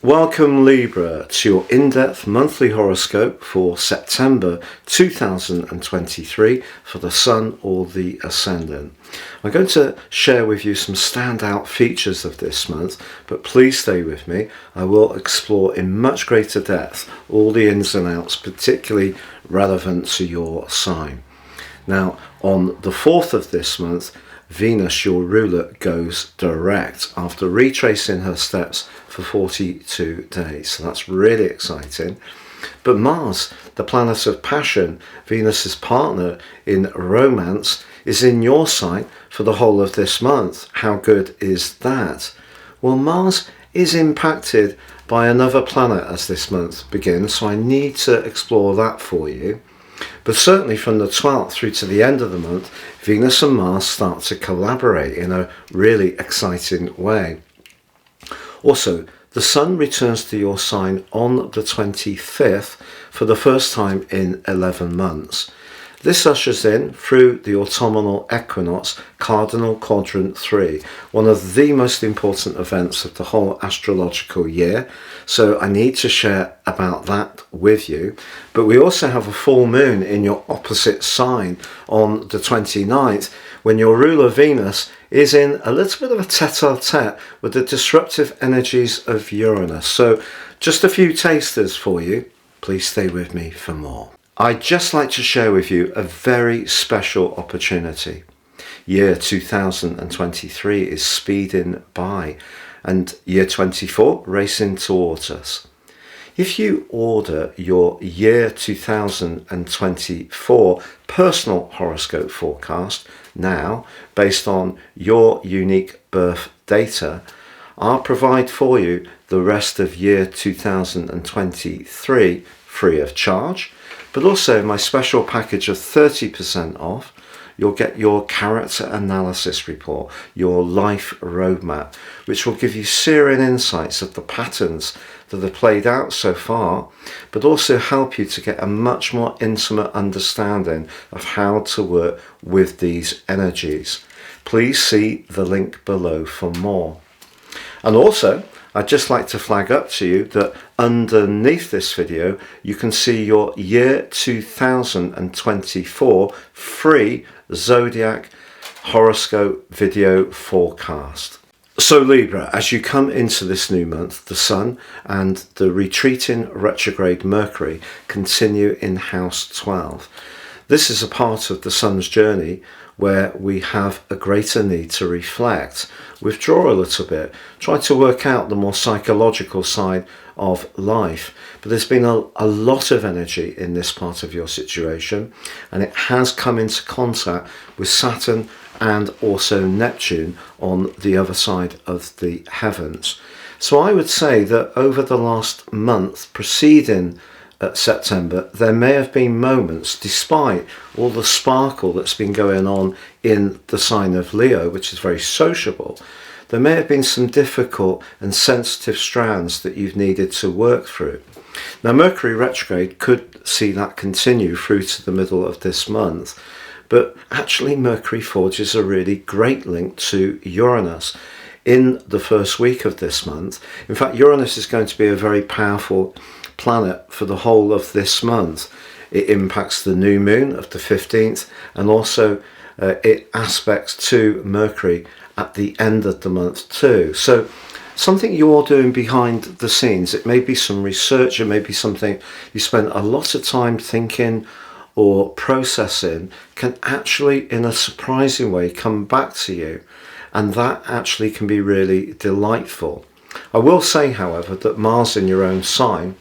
Welcome Libra to your in-depth monthly horoscope for September 2023 for the Sun or the Ascendant. I'm going to share with you some standout features of this month, but please stay with me. I will explore in much greater depth all the ins and outs, particularly relevant to your sign. Now, on the 4th of this month, Venus, your ruler, goes direct after retracing her steps for 42 days. So that's really exciting. But Mars, the planet of passion, Venus's partner in romance, is in your sign for the whole of this month. How good is that? Well, Mars is impacted by another planet as this month begins, so I need to explore that for you. But certainly from the 12th through to the end of the month, Venus and Mars start to collaborate in a really exciting way. Also, the Sun returns to your sign on the 25th for the first time in 11 months. This ushers in, through the autumnal equinox, cardinal quadrant 3, one of the most important events of the whole astrological year. So I need to share about that with you. But we also have a full moon in your opposite sign on the 29th, when your ruler Venus is in a little bit of a tete-a-tete with the disruptive energies of Uranus. So just a few tasters for you. Please stay with me for more. I'd just like to share with you a very special opportunity. Year 2023 is speeding by and year 24 racing towards us. If you order your year 2024 personal horoscope forecast now based on your unique birth data, I'll provide for you the rest of year 2023 free of charge. But also my special package of 30% off, you'll get your character analysis report, your life roadmap, which will give you searing insights of the patterns that have played out so far, but also help you to get a much more intimate understanding of how to work with these energies. Please see the link below for more. And also, I'd just like to flag up to you that underneath this video, you can see your year 2024 free zodiac horoscope video forecast. So Libra, as you come into this new month, the Sun and the retreating retrograde Mercury continue in house 12. This is a part of the Sun's journey where we have a greater need to reflect, withdraw a little bit, try to work out the more psychological side of life. But there's been a lot of energy in this part of your situation, and it has come into contact with Saturn and also Neptune on the other side of the heavens. So I would say that over the last month preceding September, there may have been moments, despite all the sparkle that's been going on in the sign of Leo, which is very sociable, there may have been some difficult and sensitive strands that you've needed to work through. Now, Mercury retrograde could see that continue through to the middle of this month, but actually Mercury forges a really great link to Uranus in the first week of this month. In fact, Uranus is going to be a very powerful planet for the whole of this month. It impacts the new moon of the 15th, and also it aspects to Mercury at the end of the month too. So something you're doing behind the scenes, it may be some research, it may be something you spent a lot of time thinking or processing, can actually in a surprising way come back to you, and that actually can be really delightful. I will say, however, that Mars in your own sign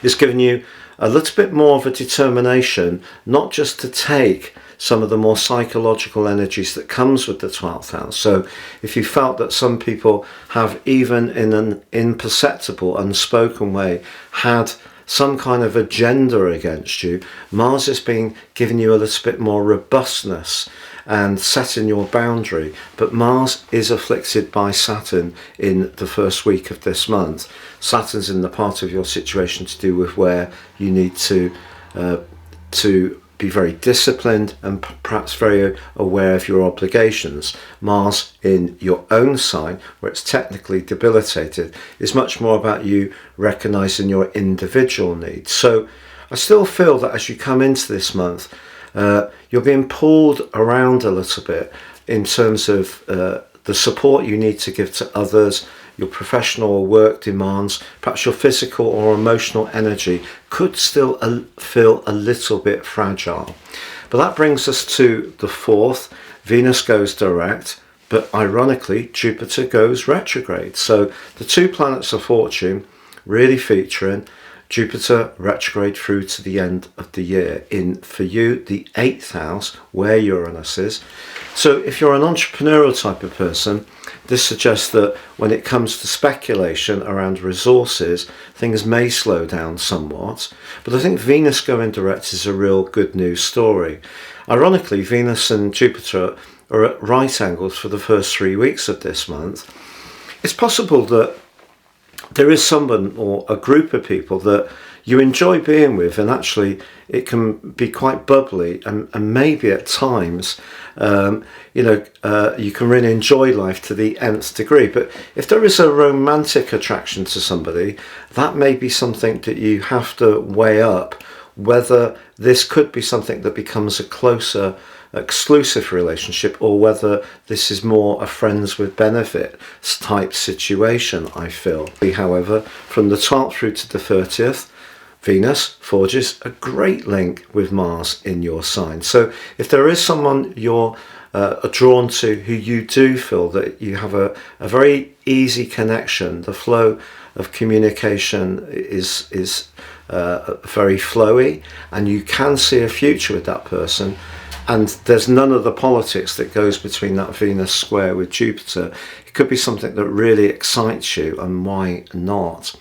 is giving you a little bit more of a determination, not just to take some of the more psychological energies that comes with the 12th house. So if you felt that some people have, even in an imperceptible, unspoken way, had some kind of agenda against you, Mars has been giving you a little bit more robustness and setting your boundary. But Mars is afflicted by Saturn in the first week of this month. Saturn's in the part of your situation to do with where you need to be very disciplined and perhaps very aware of your obligations. Mars in your own sign, where it's technically debilitated, is much more about you recognizing your individual needs. So I still feel that as you come into this month, you're being pulled around a little bit in terms of the support you need to give to others. Your professional or work demands, perhaps your physical or emotional energy could still feel a little bit fragile. But that brings us to the 4th. Venus goes direct, but ironically Jupiter goes retrograde. So the 2 planets of fortune really featuring Jupiter retrograde through to the end of the year in, for you, the 8th house where Uranus is. So if you're an entrepreneurial type of person, this suggests that when it comes to speculation around resources, things may slow down somewhat. But I think Venus going direct is a real good news story. Ironically, Venus and Jupiter are at right angles for the first 3 weeks of this month. It's possible that there is someone or a group of people that you enjoy being with, and actually it can be quite bubbly, and maybe at times you can really enjoy life to the nth degree. But if there is a romantic attraction to somebody, that may be something that you have to weigh up, whether this could be something that becomes a closer exclusive relationship, or whether this is more a friends with benefit type situation, I feel. However, from the 12th through to the 30th, Venus forges a great link with Mars in your sign. So if there is someone you're drawn to who you do feel that you have a very easy connection, the flow of communication is very flowy, and you can see a future with that person, and there's none of the politics that goes between that Venus square with Jupiter, it could be something that really excites you, and why not?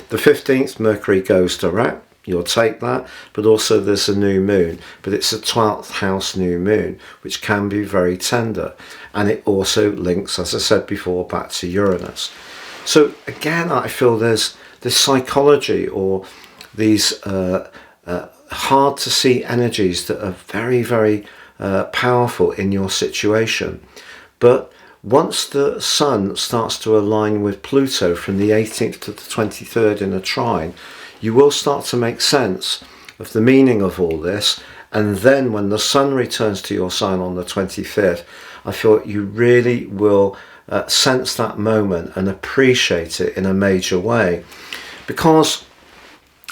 The 15th, Mercury goes direct. You'll take that, but also there's a new moon, but it's a 12th house new moon, which can be very tender, and it also links, as I said before, back to Uranus. So again, I feel there's this psychology, or these hard to see energies that are very, very powerful in your situation. But once the Sun starts to align with Pluto from the 18th to the 23rd in a trine, you will start to make sense of the meaning of all this. And then when the Sun returns to your sign on the 25th, I feel you really will sense that moment and appreciate it in a major way. Because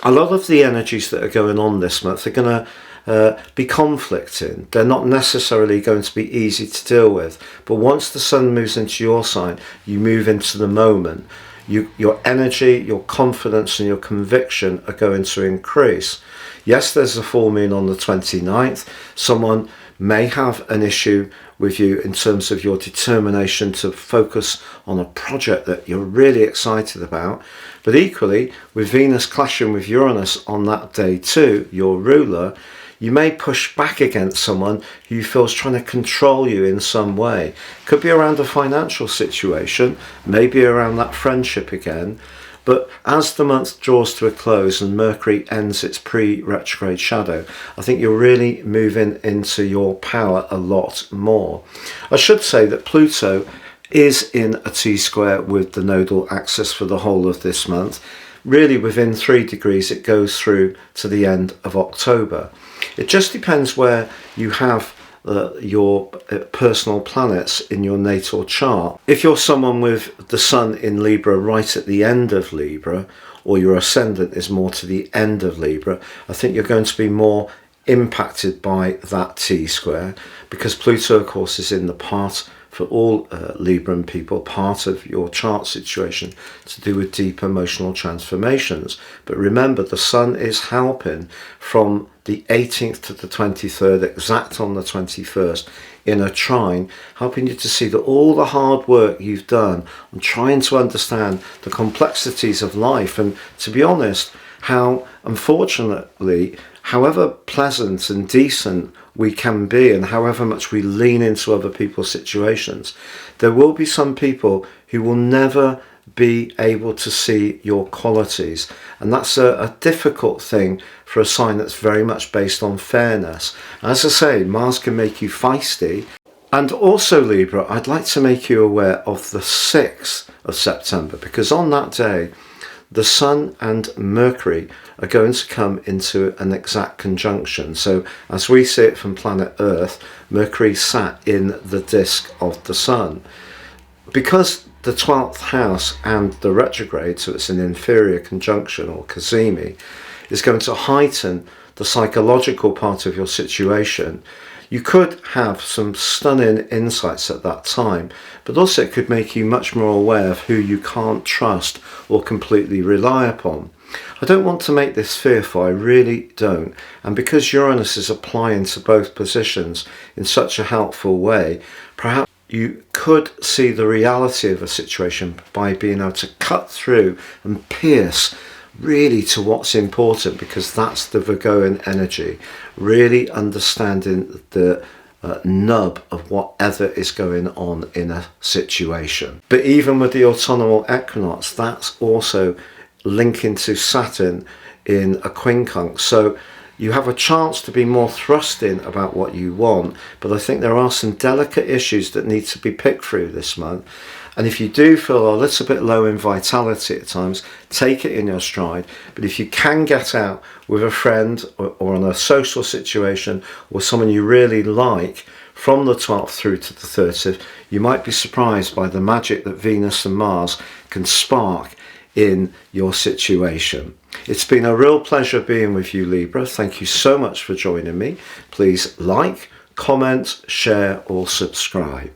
a lot of the energies that are going on this month are going to be conflicting. They're not necessarily going to be easy to deal with. But once the Sun moves into your sign, you move into the moment. Your energy, your confidence and your conviction are going to increase. Yes, there's a full moon on the 29th. Someone may have an issue with you in terms of your determination to focus on a project that you're really excited about. But equally, with Venus clashing with Uranus on that day too, your ruler, you may push back against someone who you feel is trying to control you in some way. Could be around a financial situation, maybe around that friendship again. But as the month draws to a close and Mercury ends its pre-retrograde shadow, I think you're really moving into your power a lot more. I should say that Pluto is in a T-square with the nodal axis for the whole of this month. Really within 3 degrees it goes through to the end of October. It just depends where you have your personal planets in your natal chart. If you're someone with the Sun in Libra right at the end of Libra, or your ascendant is more to the end of Libra, I think you're going to be more impacted by that T-square, because Pluto of course is in the part, for all Libran people, part of your chart situation to do with deep emotional transformations. But remember, the Sun is helping from the 18th to the 23rd, exact on the 21st, in a trine, helping you to see that all the hard work you've done on trying to understand the complexities of life, and to be honest, how unfortunately, however pleasant and decent we can be, and however much we lean into other people's situations, there will be some people who will never be able to see your qualities. And that's a difficult thing for a sign that's very much based on fairness. As I say, Mars can make you feisty. And also, Libra, I'd like to make you aware of the 6th of September, because on that day, the Sun and Mercury are going to come into an exact conjunction. So as we see it from planet Earth, Mercury sat in the disk of the Sun. Because the 12th house and the retrograde, so it's an inferior conjunction or cazimi, is going to heighten the psychological part of your situation. You could have some stunning insights at that time, but also it could make you much more aware of who you can't trust or completely rely upon. I don't want to make this fearful, I really don't. And because Uranus is applying to both positions in such a helpful way, perhaps you could see the reality of a situation by being able to cut through and pierce really to what's important, because that's the Virgoan energy, really understanding the nub of whatever is going on in a situation. But even with the autumnal equinox, that's also linking to Saturn in a quincunx. So you have a chance to be more thrusting about what you want, but I think there are some delicate issues that need to be picked through this month. And if you do feel a little bit low in vitality at times, take it in your stride. But if you can get out with a friend or on a social situation or someone you really like from the 12th through to the 30th, you might be surprised by the magic that Venus and Mars can spark in your situation. It's been a real pleasure being with you, Libra. Thank you so much for joining me. Please like, comment, share or subscribe.